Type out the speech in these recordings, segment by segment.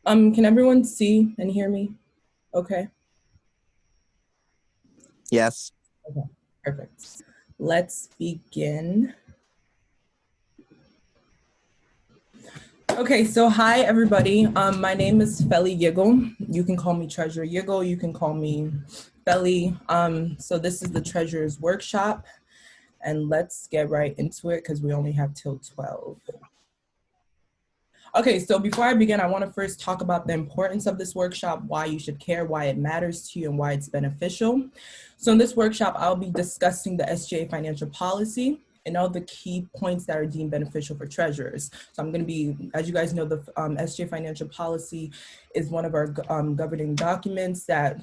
Can everyone see and hear me? Okay. Yes. Okay, perfect. Let's begin. Okay, so hi everybody. My name is Feli Yiggle. You can call me Treasurer Yiggle. You can call me Feli. So this is the Treasurer's Workshop, and let's get right into it because we only have till 12. Okay, so before I begin, I want to first talk about the importance of this workshop, why you should care, why it matters to you, and why it's beneficial. So in this workshop, I'll be discussing the Sga Financial Policy and all the key points that are deemed beneficial for treasurers. So I'm going to be, as you guys know, the Sga Financial Policy is one of our governing documents that,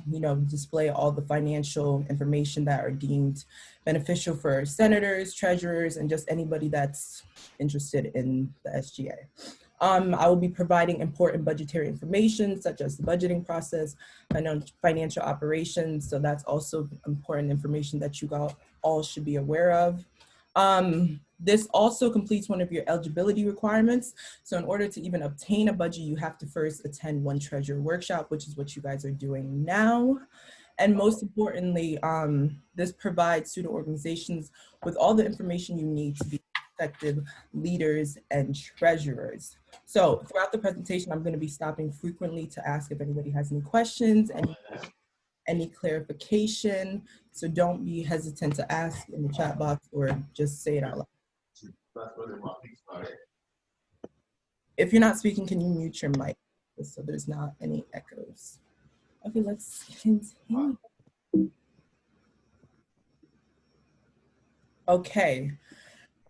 display all the financial information that are deemed beneficial for senators, treasurers, and just anybody that's interested in the SGA. I will be providing important budgetary information such as the budgeting process, financial operations. So that's also important information that you all should be aware of. This also completes one of your eligibility requirements. So in order to even obtain a budget, you have to first attend one treasurer workshop, which is what you guys are doing now. And most importantly, this provides student organizations with all the information you need to be effective leaders and treasurers. So throughout the presentation, I'm going to be stopping frequently to ask if anybody has any questions, any clarification. So don't be hesitant to ask in the chat box or just say it out loud. If you're not speaking, can you mute your mic so there's not any echoes? Okay, let's continue. Okay.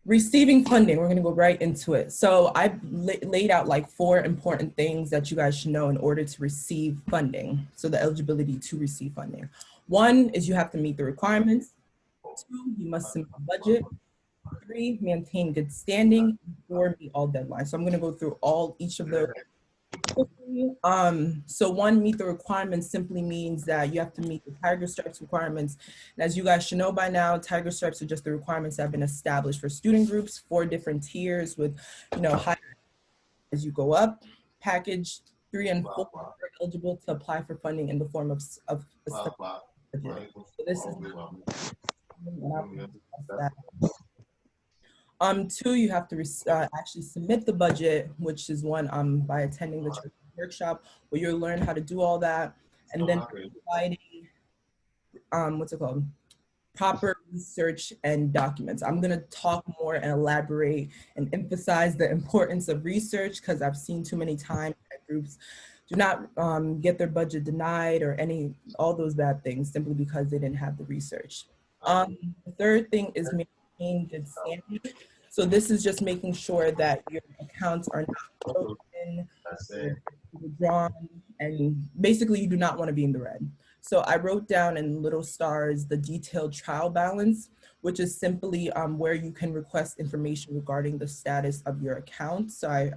Receiving funding, we're going to go right into it. So I've laid out like 4 important things that you guys should know in order to receive funding. So the eligibility to receive funding. 1 is you have to meet the requirements. 2, you must submit a budget. 3, maintain good standing. 4, meet all deadlines. So I'm going to go through each of those. So 1, meet the requirements simply means that you have to meet the Tiger Stripes requirements. And as you guys should know by now, Tiger Stripes are just the requirements that have been established for student groups, 4 different tiers with, high as you go up. Package 3 and 4 are eligible to apply for funding in the form of a budget. So this is 2, you have to actually submit the budget, which is 1 by attending the workshop where you'll learn how to do all that, and then providing proper research and documents. I'm going to talk more and elaborate and emphasize the importance of research because I've seen too many times that groups do not get their budget denied or all those bad things simply because they didn't have the research. The 3rd thing is maintain good standing. So this is just making sure that your accounts are not broken, withdrawn, and basically you do not want to be in the red. So I wrote down in little stars the detailed trial balance, which is simply where you can request information regarding the status of your account. So I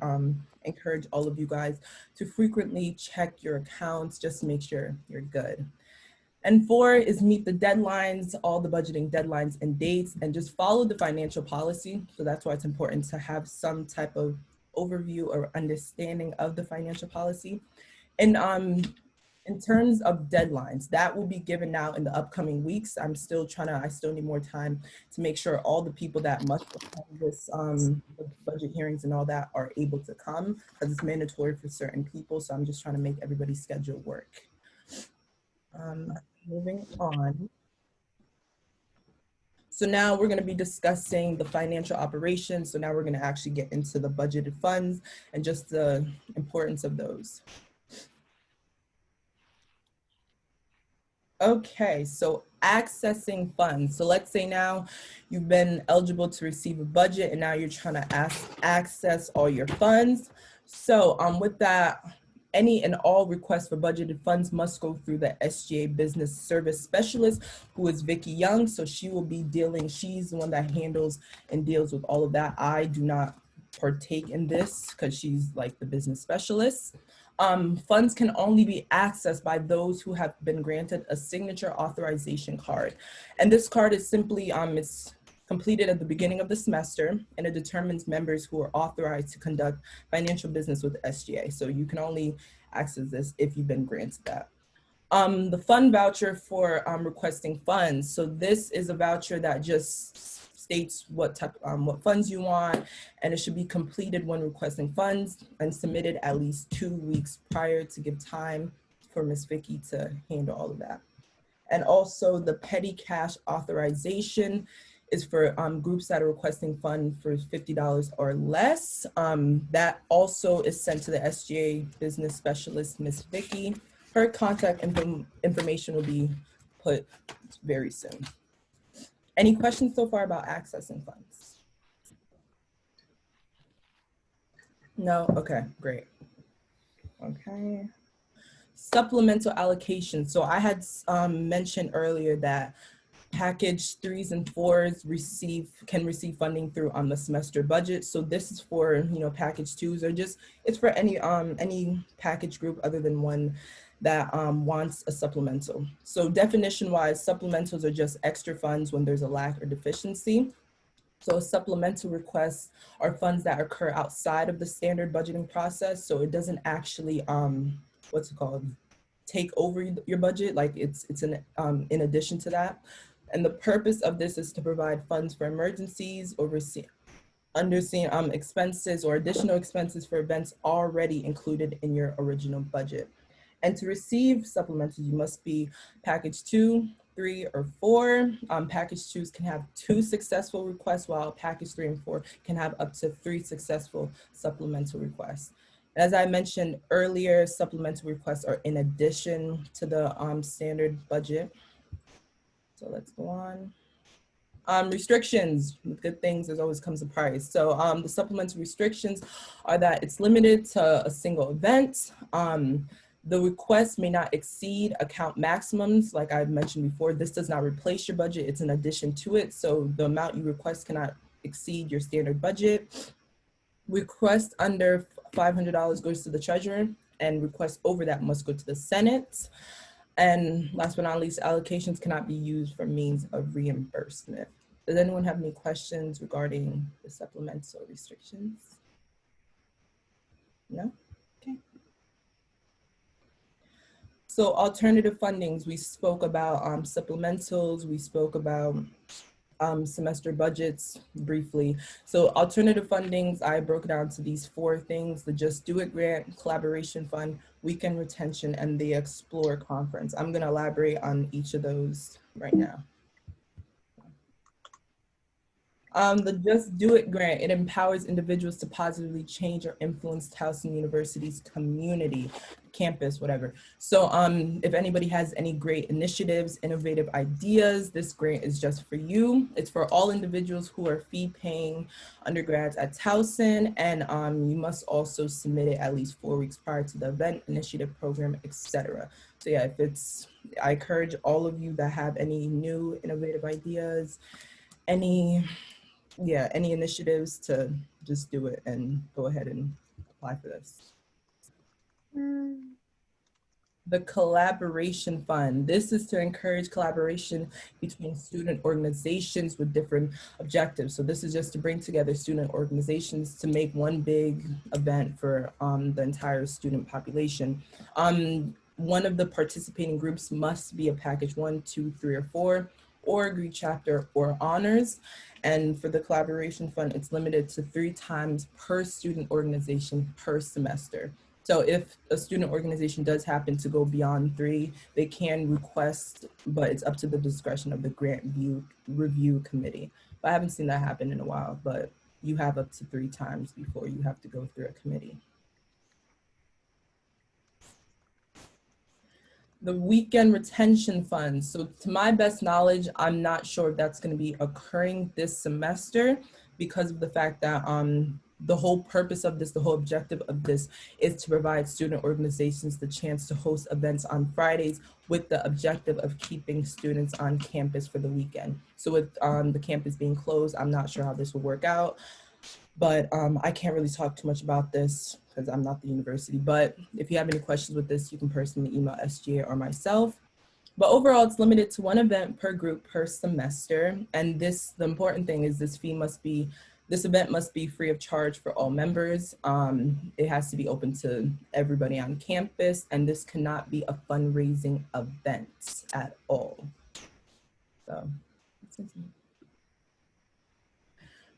encourage all of you guys to frequently check your accounts just to make sure you're good. And 4 is meet the deadlines, all the budgeting deadlines and dates, and just follow the financial policy. So that's why it's important to have some type of overview or understanding of the financial policy. And in terms of deadlines, that will be given now in the upcoming weeks. I still need more time to make sure all the people that must attend this budget hearings and all that are able to come because it's mandatory for certain people. So I'm just trying to make everybody's schedule work. Moving on. So now we're going to be discussing the financial operations. So now we're going to actually get into the budgeted funds and just the importance of those. Okay, so accessing funds. So let's say now you've been eligible to receive a budget and now you're trying to access all your funds. So with that, any and all requests for budgeted funds must go through the SGA Business Service Specialist, who is Vicky Young. So she will be she's the one that handles and deals with all of that. I do not partake in this because she's like the business specialist. Funds can only be accessed by those who have been granted a signature authorization card. And this card is simply, it's completed at the beginning of the semester, and it determines members who are authorized to conduct financial business with the SGA. So you can only access this if you've been granted that. The fund voucher for requesting funds. So this is a voucher that just states what funds you want, and it should be completed when requesting funds and submitted at least 2 weeks prior to give time for Ms. Vicky to handle all of that. And also the petty cash authorization is for groups that are requesting funds for $50 or less. That also is sent to the SGA business specialist, Ms. Vicky. Her contact information will be put very soon. Any questions so far about accessing funds? No? Okay, great. Okay. Supplemental allocation. So I had mentioned earlier that package 3s and 4s can receive funding through on the semester budget. So this is for package 2s, or just it's for any package group other than one that wants a supplemental. So definition wise, supplementals are just extra funds when there's a lack or deficiency. So supplemental requests are funds that occur outside of the standard budgeting process. So it doesn't actually take over your budget, like it's in addition to that. And the purpose of this is to provide funds for emergencies, unforeseen expenses, or additional expenses for events already included in your original budget. And to receive supplementals, you must be package 2, 3, or 4. Package 2s can have 2 successful requests, while package 3 and 4 can have up to 3 successful supplemental requests. As I mentioned earlier, supplemental requests are in addition to the standard budget. So let's go on. Restrictions, with good things, there always comes a price. So the supplemental restrictions are that it's limited to a single event. The request may not exceed account maximums. Like I mentioned before, this does not replace your budget, it's an addition to it. So the amount you request cannot exceed your standard budget. Request under $500 goes to the treasurer, and requests over that must go to the Senate. And last but not least, allocations cannot be used for means of reimbursement. Does anyone have any questions regarding the supplemental restrictions? No? Okay. So alternative fundings, we spoke about supplementals, we spoke about semester budgets briefly. So alternative fundings, I broke down to these 4 things: the Just Do It grant, collaboration fund, weekend retention, and the Explore conference. I'm going to elaborate on each of those right now. The Just Do It grant, it empowers individuals to positively change or influence Towson University's community, campus, whatever. So if anybody has any great initiatives, innovative ideas, this grant is just for you. It's for all individuals who are fee-paying undergrads at Towson, and you must also submit it at least 4 weeks prior to the event, initiative, program, etc. So yeah, I encourage all of you that have any new innovative ideas, any initiatives, to just do it and go ahead and apply for this. The Collaboration Fund. This is to encourage collaboration between student organizations with different objectives. So this is just to bring together student organizations to make one big event for the entire student population. One of the participating groups must be a package 1, 2, 3, or 4, or Sga chapter or honors. And for the Collaboration Fund, it's limited to 3 times per student organization per semester. So if a student organization does happen to go beyond 3, they can request, but it's up to the discretion of the grant review committee. But I haven't seen that happen in a while, but you have up to 3 times before you have to go through a committee. The weekend retention fund. So to my best knowledge, I'm not sure if that's going to be occurring this semester, because of the fact that the whole purpose of this, the whole objective of this, is to provide student organizations the chance to host events on Fridays with the objective of keeping students on campus for the weekend. So with the campus being closed, I'm not sure how this will work out, but I can't really talk too much about this because I'm not the university. But if you have any questions with this, you can personally email SGA or myself. But overall, it's limited to 1 event per group per semester. And the important thing is this fee must be This event must be free of charge for all members. It has to be open to everybody on campus, and this cannot be a fundraising event at all.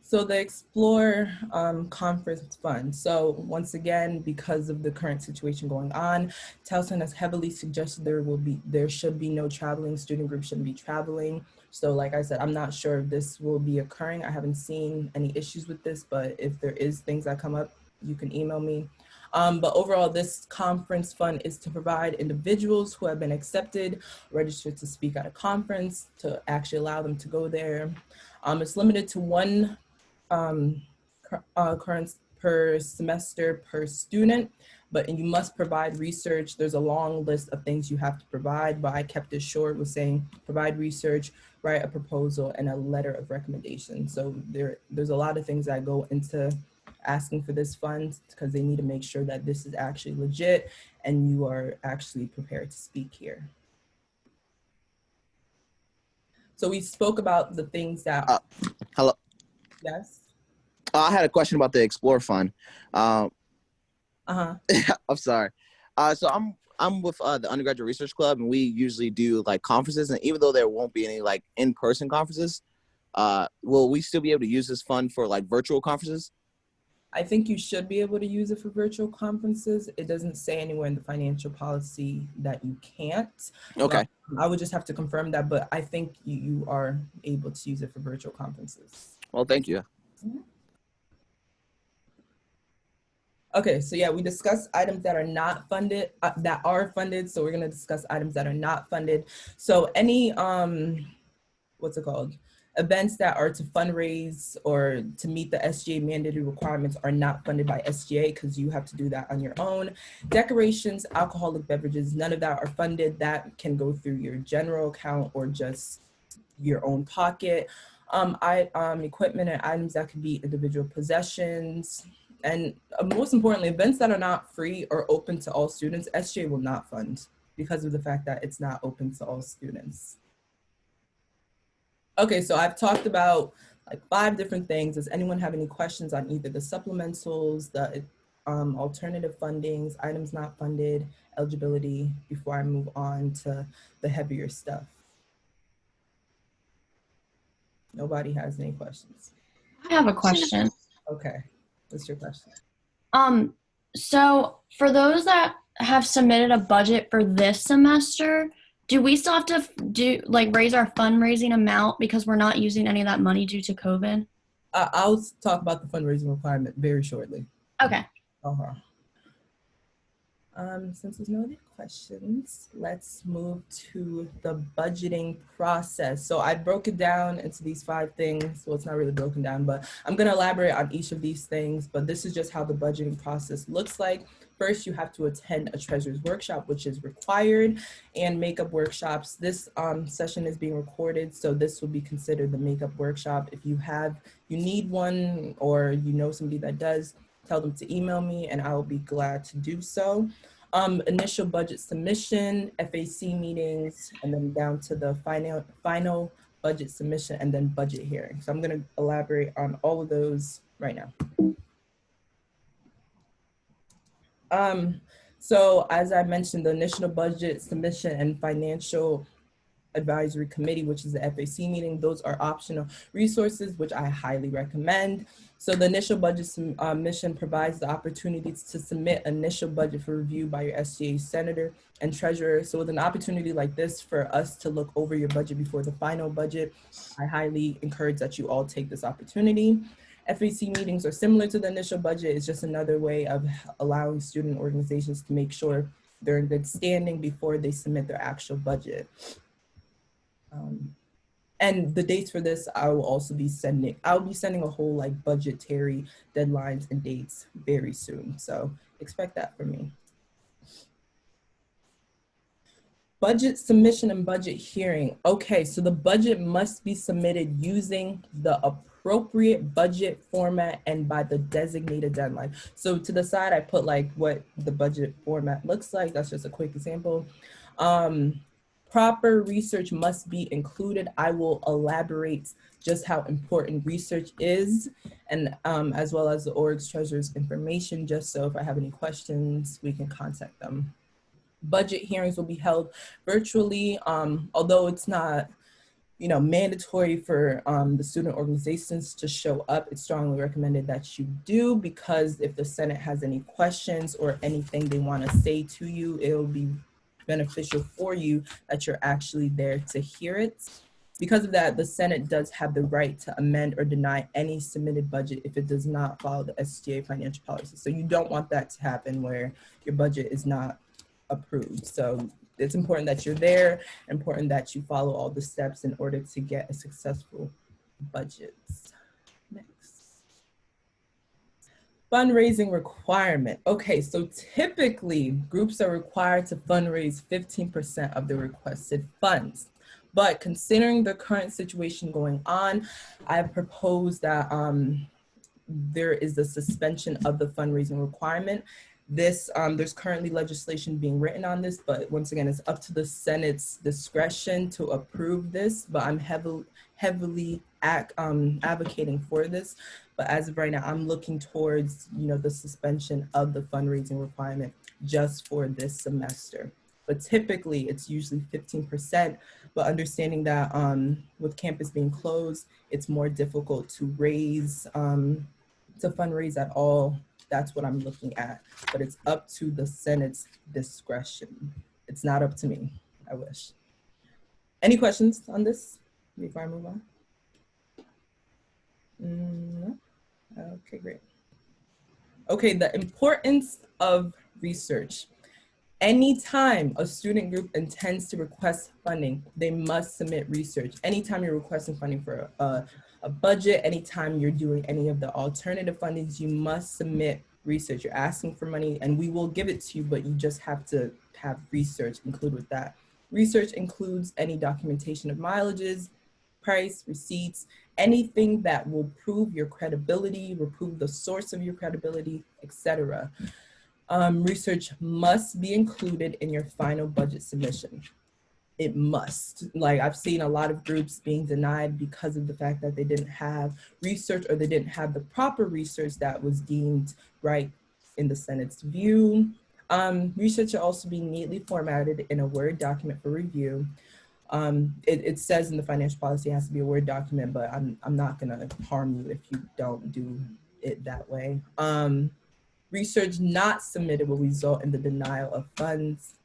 So the Explore Conference Fund. So once again, because of the current situation going on, Towson has heavily suggested there should be no traveling. Student groups shouldn't be traveling. So like I said, I'm not sure if this will be occurring. I haven't seen any issues with this, but if there is things that come up, you can email me. But overall, this conference fund is to provide individuals who have been accepted, registered to speak at a conference, to actually allow them to go there. It's limited to one current per semester per student, but you must provide research. There's a long list of things you have to provide, but I kept it short with saying provide research, write a proposal, and a letter of recommendation. So there's a lot of things that go into asking for this fund, because they need to make sure that this is actually legit and you are actually prepared to speak here. So we spoke about the things that hello. Yes. I had a question about the Explore Fund. I'm sorry. So I'm with the undergraduate research club, and we usually do like conferences. And even though there won't be any like in-person conferences, will we still be able to use this fund for like virtual conferences? I think you should be able to use it for virtual conferences. It doesn't say anywhere in the financial policy that you can't. Okay. I would just have to confirm that, but I think you are able to use it for virtual conferences. Well, thank you. Okay, so yeah, we discussed items that are not funded, that are funded. So we're gonna discuss items that are not funded. So any, what's it called? Events that are to fundraise or to meet the SGA mandated requirements are not funded by SGA, because you have to do that on your own. Decorations, alcoholic beverages, none of that are funded. That can go through your general account or just your own pocket. Equipment and items that could be individual possessions. And most importantly, events that are not free or open to all students, SGA will not fund because of the fact that it's not open to all students. Okay, so I've talked about like 5 different things. Does anyone have any questions on either the supplementals, the alternative fundings, items not funded, eligibility, before I move on to the heavier stuff? Nobody has any questions? I have a question. Okay, what's your question? So for those that have submitted a budget for this semester, do we still have to raise our fundraising amount because we're not using any of that money due to COVID? I'll talk about the fundraising requirement very shortly. Okay. Since there's no other questions, let's move to the budgeting process. So I broke it down into these 5 things. Well, it's not really broken down, but I'm going to elaborate on each of these things. But this is just how the budgeting process looks like. First, you have to attend a treasurer's workshop, which is required, and makeup workshops. This session is being recorded, so this will be considered the makeup workshop. If you need one, or you know somebody that does, tell them to email me and I will be glad to do so. Initial budget submission, FAC meetings, and then down to the final budget submission, and then budget hearing. So I'm going to elaborate on all of those right now. So as I mentioned, the initial budget submission and financial advisory committee, which is the FAC meeting, those are optional resources, which I highly recommend. So the initial budget submission provides the opportunities to submit initial budget for review by your SGA senator and treasurer. So with an opportunity like this for us to look over your budget before the final budget, I highly encourage that you all take this opportunity. FAC meetings are similar to the initial budget. It's just another way of allowing student organizations to make sure they're in good standing before they submit their actual budget. And the dates for this, I will also be sending. I'll be sending a whole like budgetary deadlines and dates very soon. So expect that from me. Budget submission and budget hearing. Okay, so the budget must be submitted using the appropriate budget format and by the designated deadline. So to the side, I put like what the budget format looks like. That's just a quick example. Proper research must be included. I will elaborate just how important research is, and as well as the org's treasurer's information, just so if I have any questions, we can contact them. Budget hearings will be held virtually, although it's not mandatory for the student organizations to show up. It's strongly recommended that you do, because if the Senate has any questions or anything they want to say to you, it'll be beneficial for you that you're actually there to hear it. Because of that, the Senate does have the right to amend or deny any submitted budget if it does not follow the Sga Financial Policy. So you don't want that to happen where your budget is not approved. So it's important that you're there, important that you follow all the steps in order to get a successful budget. Next. Fundraising requirement. Okay, so typically groups are required to fundraise 15% of the requested funds. But considering the current situation going on, I've proposed that there is a suspension of the fundraising requirement. This, there's currently legislation being written on this, but once again, it's up to the Senate's discretion to approve this, but I'm heavily advocating for this. But as of right now, I'm looking towards, the suspension of the fundraising requirement just for this semester. But typically it's usually 15%, but understanding that with campus being closed, it's more difficult to raise, to fundraise at all. That's what I'm looking at, but it's up to the Senate's discretion. It's not up to me, I wish. Any questions on this before I move on? No? Okay, great. Okay, the importance of research. Anytime a student group intends to request funding, they must submit research. Anytime you're requesting funding for a budget, anytime you're doing any of the alternative fundings, you must submit research. You're asking for money and we will give it to you, but you just have to have research included with that. Research includes any documentation of mileages, price, receipts, anything that will prove your credibility, will prove the source of your credibility, etc. Research must be included in your final budget submission. It must. Like, I've seen a lot of groups being denied because of the fact that they didn't have research, or they didn't have the proper research that was deemed right in the Senate's view. Research should also be neatly formatted in a Word document for review. It says in the financial policy it has to be a Word document, but I'm not gonna harm you if you don't do it that way. Research not submitted will result in the denial of funds.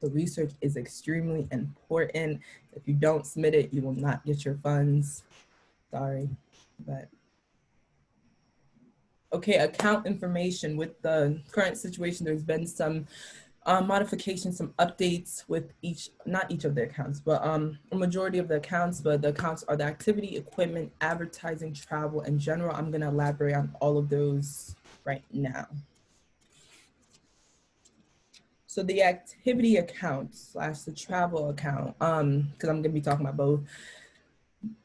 The research is extremely important. If you don't submit it, you will not get your funds. Sorry, but. Okay, account information. With the current situation, there's been some modifications, some updates with not each of the accounts, but a majority of the accounts, but the accounts are the activity, equipment, advertising, travel, and general. I'm gonna elaborate on all of those right now. So the activity account / the travel account, because I'm gonna be talking about both.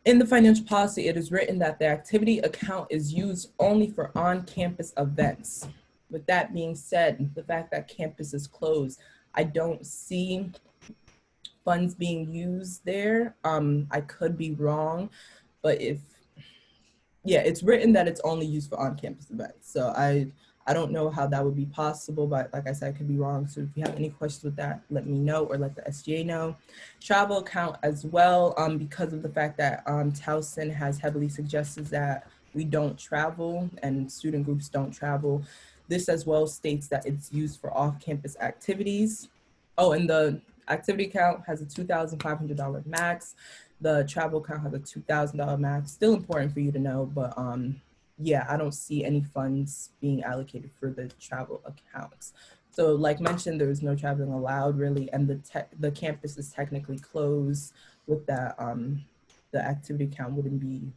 In the financial policy, it is written that the activity account is used only for on-campus events. With that being said, the fact that campus is closed, I don't see funds being used there. I could be wrong, but it's written that it's only used for on-campus events. So I don't know how that would be possible, but like I said, I could be wrong. So if you have any questions with that, let me know, or let the SGA know. Travel account as well, because of the fact that Towson has heavily suggested that we don't travel and student groups don't travel. This as well states that it's used for off-campus activities. Oh, and the activity account has a $2,500 max. The travel account has a $2,000 max. Still important for you to know, but yeah, I don't see any funds being allocated for the travel accounts. So like mentioned, there is no traveling allowed really, and the campus is technically closed. With that, the activity account wouldn't be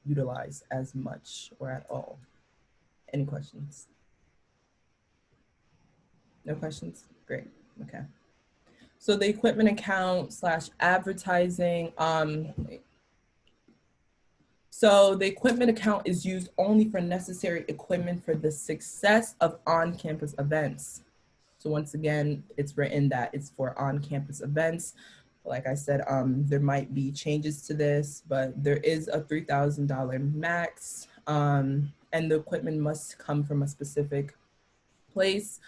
utilized as much or at all. Any questions? No questions? Great, okay. So the equipment account / advertising, so the equipment account is used only for necessary equipment for the success of on-campus events. So once again, it's written that it's for on-campus events. Like I said, there might be changes to this, but there is a $3,000 max, and the equipment must come from a specific place.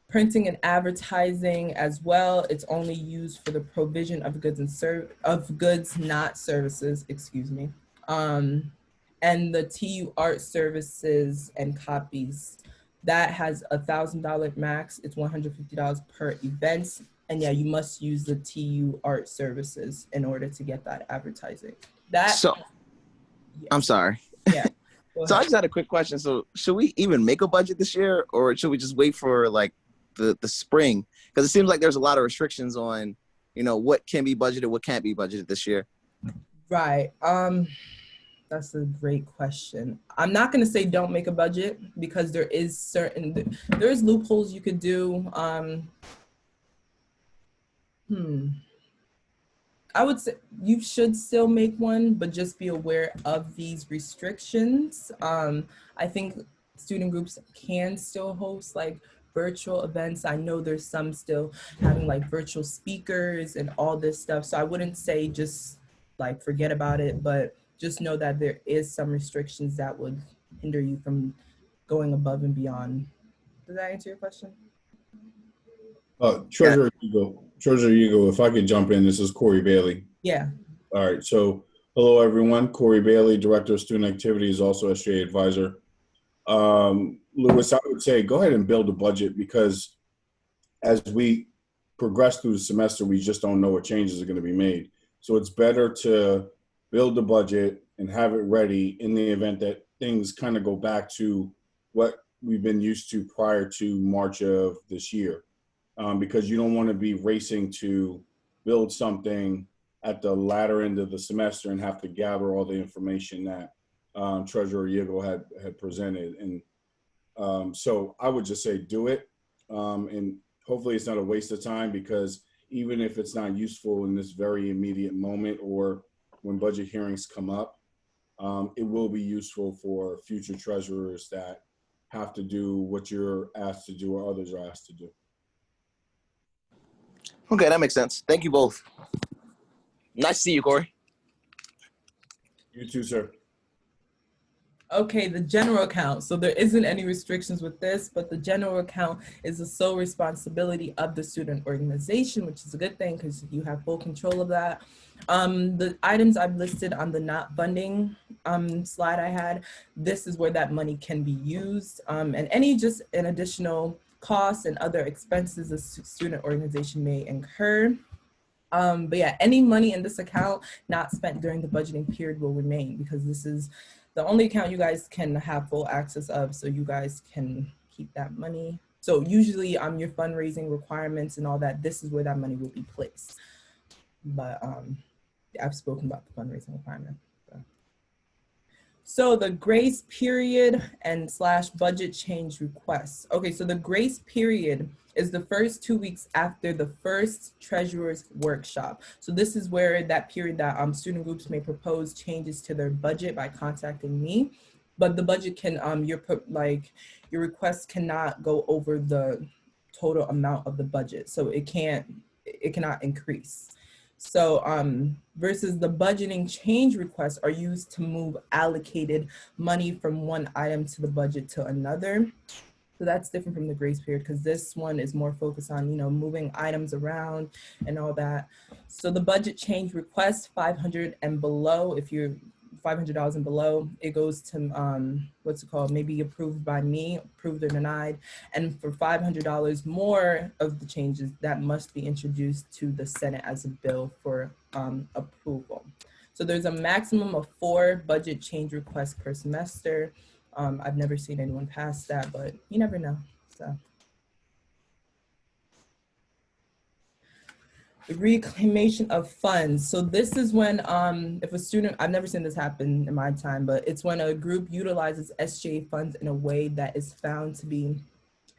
Printing and advertising as well, it's only used for the provision of goods and goods, not services, excuse me. And the TU art services and copies, that has $1,000 max. It's $150 per event. And yeah, you must use the TU art services in order to get that advertising. That, So yeah, I'm sorry. yeah. So I just had a quick question. So should we even make a budget this year, or should we just wait for like the spring? Because it seems like there's a lot of restrictions on, what can be budgeted, what can't be budgeted this year. Right. That's a great question. I'm not going to say don't make a budget, because there's loopholes you could do. I would say you should still make one, but just be aware of these restrictions. I think student groups can still host like virtual events. I know there's some still having like virtual speakers and all this stuff. So I wouldn't say just like forget about it, but just know that there is some restrictions that would hinder you from going above and beyond. Does that answer your question? Treasurer Hugo, if I could jump in, this is Corey Bailey. Yeah. All right, so hello everyone. Corey Bailey, Director of Student Activities, also SGA Advisor. Louis, I would say go ahead and build a budget, because as we progress through the semester, we just don't know what changes are going to be made. So it's better to build the budget and have it ready in the event that things kind of go back to what we've been used to prior to March of this year. Because you don't want to be racing to build something at the latter end of the semester and have to gather all the information that Treasurer Yigo had presented. And so I would just say do it. And hopefully it's not a waste of time, because even if it's not useful in this very immediate moment or when budget hearings come up, it will be useful for future treasurers that have to do what you're asked to do or others are asked to do. Okay, that makes sense. Thank you both. Nice to see you, Corey. You too, sir. Okay, the general account. So there isn't any restrictions with this, but the general account is the sole responsibility of the student organization, which is a good thing because you have full control of that. The items I've listed on the not funding slide I had, this is where that money can be used, and any just an additional costs and other expenses a student organization may incur. But yeah, any money in this account not spent during the budgeting period will remain, because this is the only account you guys can have full access of, so you guys can keep that money. So usually your fundraising requirements and all that, this is where that money will be placed. But I've spoken about the fundraising requirement. So the grace period and / budget change requests. Okay, so the grace period is the first 2 weeks after the first treasurer's workshop. So this is where that period that student groups may propose changes to their budget by contacting me. But the budget can, your request cannot go over the total amount of the budget. So it cannot increase. So versus the budgeting change requests are used to move allocated money from one item to the budget to another. So that's different from the grace period, because this one is more focused on, moving items around and all that. So the budget change request, 500 and below, if you're $500 and below, it goes to maybe approved by me, approved or denied. And for $500 more of the changes, that must be introduced to the Senate as a bill for approval. So there's a maximum of 4 budget change requests per semester. I've never seen anyone pass that, but you never know. So. The reclamation of funds. So this is when, if a student, I've never seen this happen in my time, but it's when a group utilizes SGA funds in a way that is found to be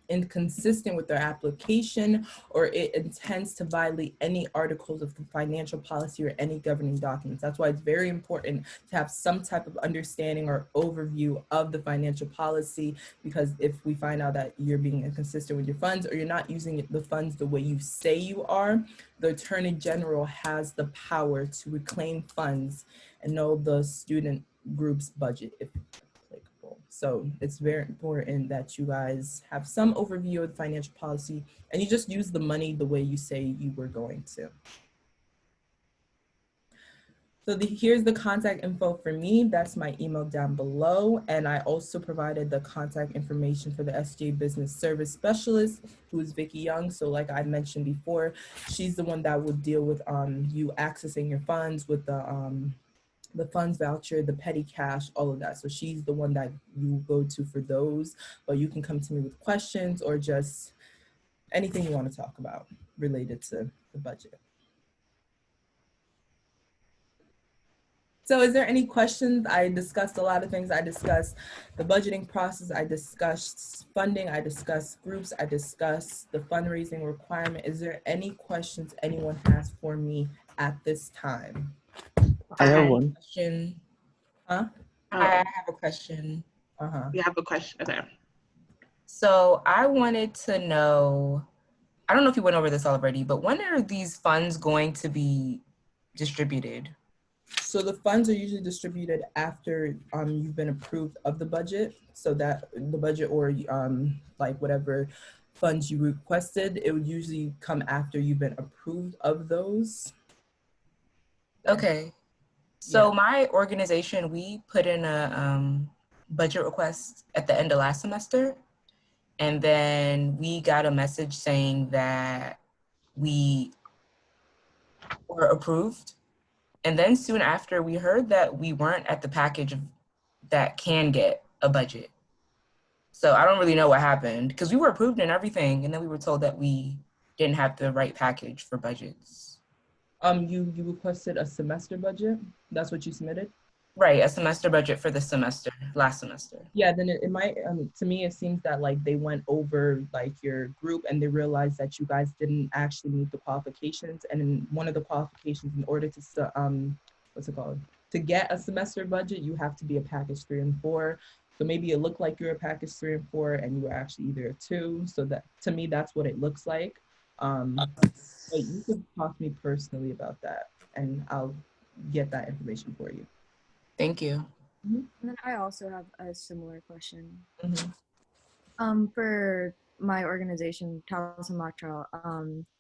inconsistent with their application, or it intends to violate any articles of the financial policy or any governing documents. That's why it's very important to have some type of understanding or overview of the financial policy, because if we find out that you're being inconsistent with your funds or you're not using the funds the way you say you are, the Attorney General has the power to reclaim funds and know the student group's budget if applicable. So it's very important that you guys have some overview of the financial policy and you just use the money the way you say you were going to. So here's the contact info for me. That's my email down below. And I also provided the contact information for the SGA Business Service Specialist, who is Vicki Young. So like I mentioned before, she's the one that would deal with you accessing your funds with the funds voucher, the petty cash, all of that. So she's the one that you go to for those, but you can come to me with questions or just anything you want to talk about related to the budget. So is there any questions? I discussed a lot of things. I discussed the budgeting process. I discussed funding. I discussed groups. I discussed the fundraising requirement. Is there any questions anyone has for me at this time? I have one. Question? Huh? I have a question. You have a question? Okay. So I wanted to know, I don't know if you went over this already, but when are these funds going to be distributed? So the funds are usually distributed after you've been approved of the budget. So that the budget or like whatever funds you requested, it would usually come after you've been approved of those. Okay. So my organization, we put in a budget request at the end of last semester. And then we got a message saying that we were approved. And then soon after, we heard that we weren't at the package that can get a budget. So I don't really know what happened because we were approved and everything. And then we were told that we didn't have the right package for budgets. You requested a semester budget? That's what you submitted? Right, a semester budget for this semester, last semester. Yeah, then it might, to me, it seems that like they went over like your group and they realized that you guys didn't actually meet the qualifications. And in one of the qualifications, in order to, what's it called? To get a semester budget, you have to be a package 3 and 4. So maybe it looked like you're a package 3 and 4 and you were actually either a 2. So that, to me, that's what it looks like. But you could talk to me personally about that and I'll get that information for you. Thank you. And then I also have a similar question. Mm-hmm. For my organization, Talisman Mocktrail,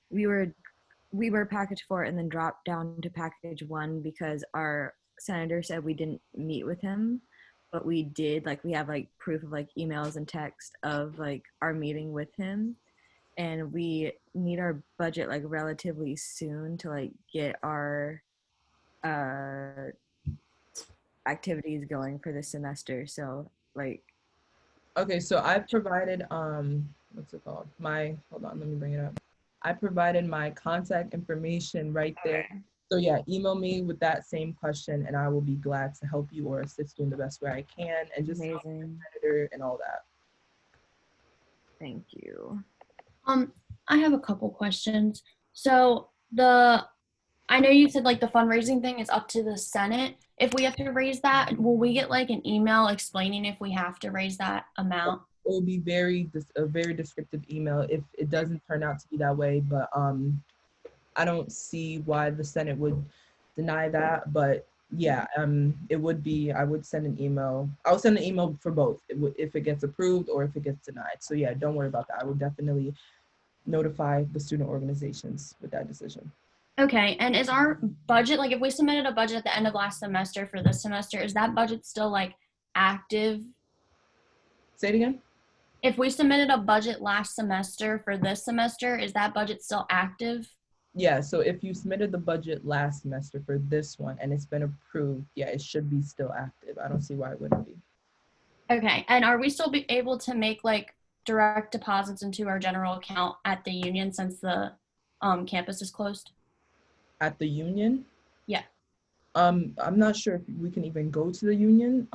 we were package 4 and then dropped down to package 1 because our senator said we didn't meet with him, but we did. Like we have like proof of like emails and text of like our meeting with him, and we need our budget like relatively soon to like get our activities going for the semester. So like okay, so I provided what's it called, hold on, let me bring it up. I provided my contact information right there. So yeah, email me with that same question and I will be glad to help you or assist you in the best way I can and just help the senator and all that. Thank you. I have a couple questions. So I know you said like the fundraising thing is up to the Senate. If we have to raise that, will we get like an email explaining if we have to raise that amount? It will be a very descriptive email if it doesn't turn out to be that way, but I don't see why the Senate would deny that, but yeah, it would be, I would send an email. I'll send an email for both if it gets approved or if it gets denied. So yeah, don't worry about that. I will definitely notify the student organizations with that decision. Okay, and is our budget, like if we submitted a budget at the end of last semester for this semester, is that budget still like active? Say it again? If we submitted a budget last semester for this semester, is that budget still active? Yeah, so if you submitted the budget last semester for this one and it's been approved, yeah, it should be still active. I don't see why it wouldn't be. Okay, and are we still able to make like direct deposits into our general account at the union since the campus is closed? At the union? Yeah. I'm not sure if we can even go to the union.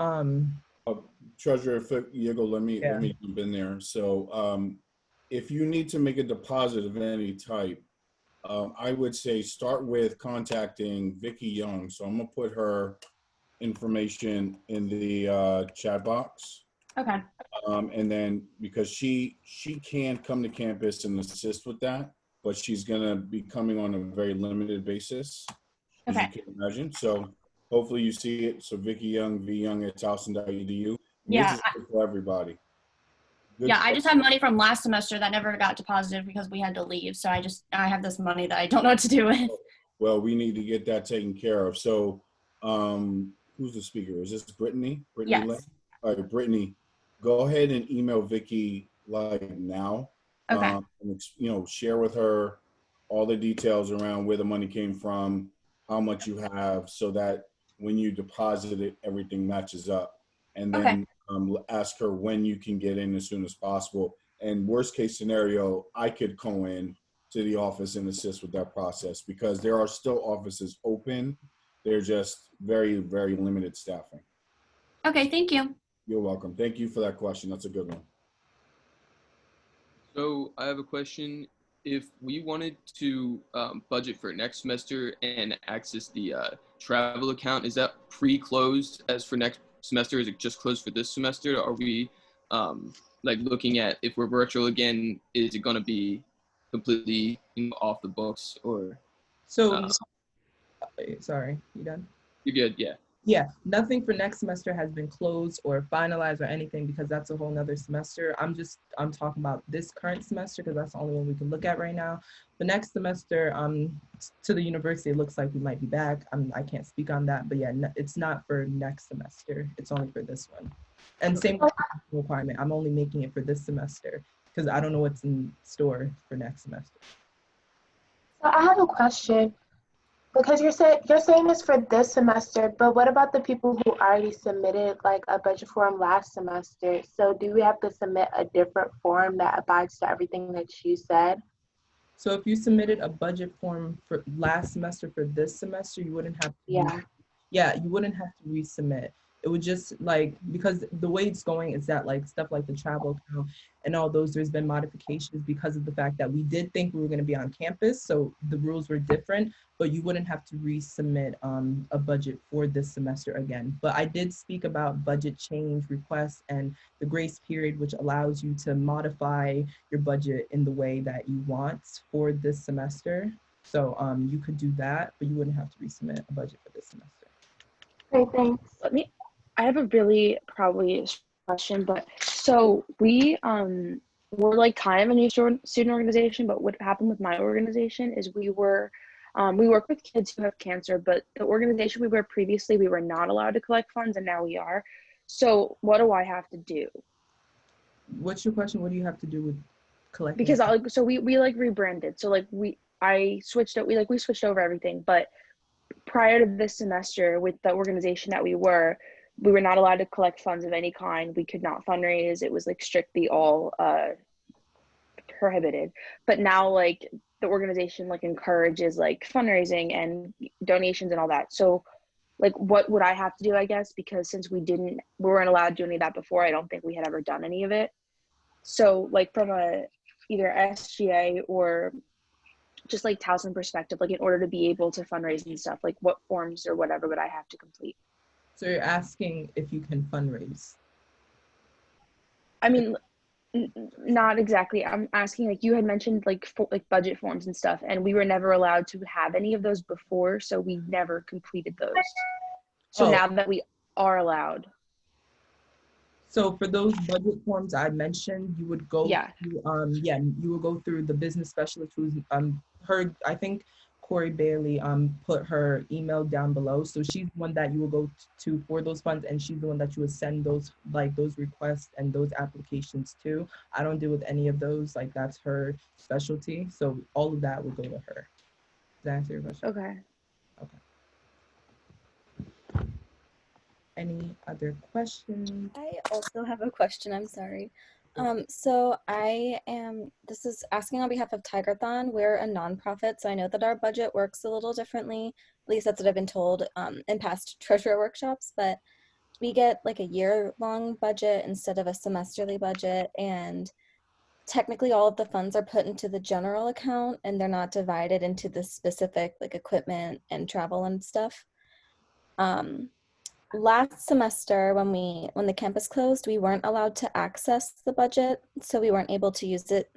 Treasurer Diego, let me jump in there. So if you need to make a deposit of any type, I would say start with contacting Vicky Young. So I'm gonna put her information in the chat box. Okay. And then because she can come to campus and assist with that, but she's gonna be coming on a very limited basis, as you can imagine. So hopefully you see it. So Vicky Young, vyoung@towson.edu. Yeah. This is for everybody. Good I just have money from last semester that never got deposited because we had to leave. So I have this money that I don't know what to do with. Well, we need to get that taken care of. So who's the speaker? Is this Brittany? Brittany Yes. Lane? All right, Brittany, go ahead and email Vicky like now. Okay. And, share with her all the details around where the money came from, how much you have, so that when you deposit it, everything matches up. And then ask her when you can get in as soon as possible. And worst case scenario, I could go in to the office and assist with that process, because there are still offices open. They're just very, very limited staffing. Okay, thank you. You're welcome. Thank you for that question. That's a good one. So I have a question. If we wanted to budget for next semester and access the travel account, is that pre-closed as for next semester? Is it just closed for this semester? Are we like looking at, if we're virtual again, is it going to be completely off the books? Or So, sorry, you done? you're good, yeah. Yeah, nothing for next semester has been closed or finalized or anything, because that's a whole nother semester. I'm talking about this current semester because that's the only one we can look at right now. The next semester, to the university, it looks like we might be back. I can't speak on that, but yeah, it's not for next semester. It's only for this one. And same with the requirement. I'm only making it for this semester because I don't know what's in store for next semester. So I have a question. Because you're saying this for this semester, but what about the people who already submitted like a budget form last semester? So do we have to submit a different form that abides to everything that you said? So if you submitted a budget form for last semester for this semester, you wouldn't have to you wouldn't have to resubmit. It would just because the way it's going is that stuff like the travel account and all those, there's been modifications because of the fact that we did think we were going to be on campus. So the rules were different, but you wouldn't have to resubmit a budget for this semester again. But I did speak about budget change requests and the grace period, which allows you to modify your budget in the way that you want for this semester. So you could do that, but you wouldn't have to resubmit a budget for this semester. Great, thanks. I have a really probably question, but so we're like kind of a new student organization, but what happened with my organization is we work with kids who have cancer, but the organization we were previously, we were not allowed to collect funds, and now we are. So what do I have to do? What's your question? What do you have to do with collecting? Because we rebranded. So we switched over everything, but prior to this semester with the organization that we were not allowed to collect funds of any kind. We could not fundraise. It was strictly all prohibited. But now the organization encourages fundraising and donations and all that. So what would I have to do, I guess, because since we weren't allowed to do any of that before, I don't think we had ever done any of it. So from either SGA or just Towson perspective, in order to be able to fundraise and stuff, what forms or whatever would I have to complete? So you're asking if you can fundraise? I mean, not exactly. I'm asking, you had mentioned budget forms and stuff, and we were never allowed to have any of those before, so we never completed those. So now that we are allowed. So for those budget forms I mentioned, you would go through, you would go through the business specialist who's I think Corey Bailey put her email down below. So she's the one that you will go to for those funds, and she's the one that you would send those those requests and those applications to. I don't deal with any of those. That's her specialty. So all of that would go to her. Does that answer your question? Okay. Okay. Any other questions? I also have a question, I'm sorry. So this is asking on behalf of Tigerthon. We're a nonprofit, so I know that our budget works a little differently. At least that's what I've been told in past treasurer workshops, but we get a year-long budget instead of a semesterly budget. And technically all of the funds are put into the general account and they're not divided into the specific like equipment and travel and stuff. Last semester when the campus closed, we weren't allowed to access the budget, so we weren't able to use it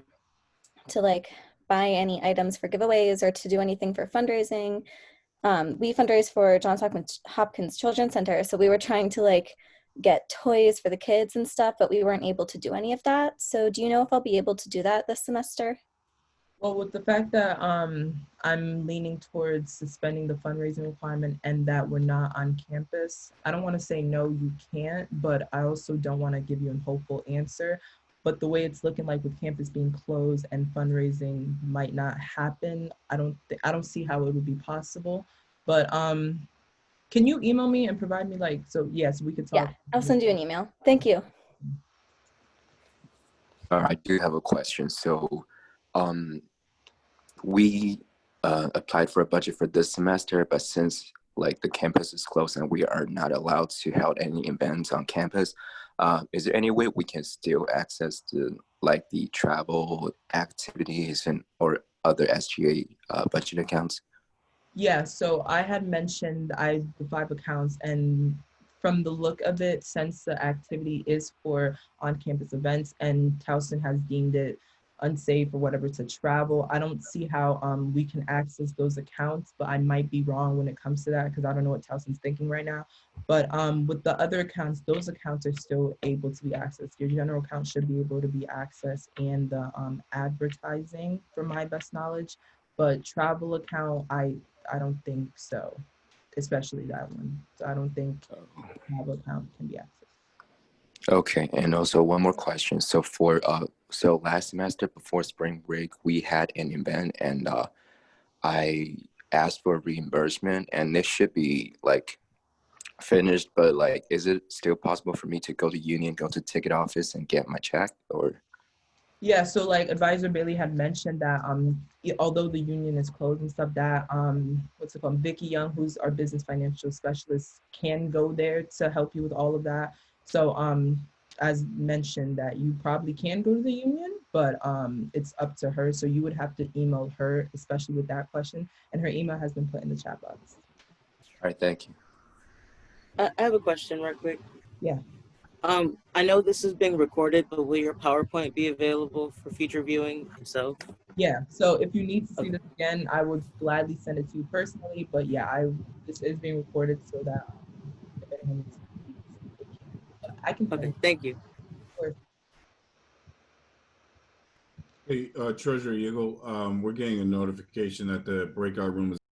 to like buy any items for giveaways or to do anything for fundraising. We fundraise for Johns Hopkins Children's Center, so we were trying to like get toys for the kids and stuff, but we weren't able to do any of that. So do you know if I'll be able to do that this semester? Well, with the fact that I'm leaning towards suspending the fundraising requirement and that we're not on campus, I don't want to say no, you can't, but I also don't want to give you a hopeful answer. But the way it's looking like with campus being closed and fundraising might not happen, I don't see how it would be possible. But can you email me and provide me like, so yes, we could talk. Yeah, I'll send you an email. Thank you. I do have a question. So we applied for a budget for this semester, but since like the campus is closed and we are not allowed to hold any events on campus, is there any way we can still access the like the travel activities and or other SGA budget accounts? Yeah, so I had mentioned the 5 accounts, and from the look of it, since the activity is for on-campus events and Towson has deemed it unsafe or whatever to travel, I don't see how we can access those accounts, but I might be wrong when it comes to that because I don't know what Towson's thinking right now. But with the other accounts, those accounts are still able to be accessed. Your general account should be able to be accessed, and the advertising, from my best knowledge, but travel account, I don't think so, especially that one. So I don't think the travel account can be accessed. Okay, and also one more question. So for so last semester before spring break, we had an event, and I asked for reimbursement, and this should be like finished. But like, is it still possible for me to go to Union, go to ticket office, and get my check, or? Yeah, so like Advisor Bailey had mentioned that although the union is closed and stuff, that what's it called, Vicky Young, who's our business financial specialist, can go there to help you with all of that. So as mentioned, that you probably can go to the union, but it's up to her. So you would have to email her, especially with that question, and her email has been put in the chat box. All right, thank you. I have a question right quick. Yeah. I know this is being recorded, but will your PowerPoint be available for future viewing? So Yeah, so if you need to see this again, I would gladly send it to you personally, but yeah, this is being recorded so that if anyone needs to see it, they can. But I can send okay, it. thank you. Of course. Hey, Treasurer Eagle, we're getting a notification that the breakout room is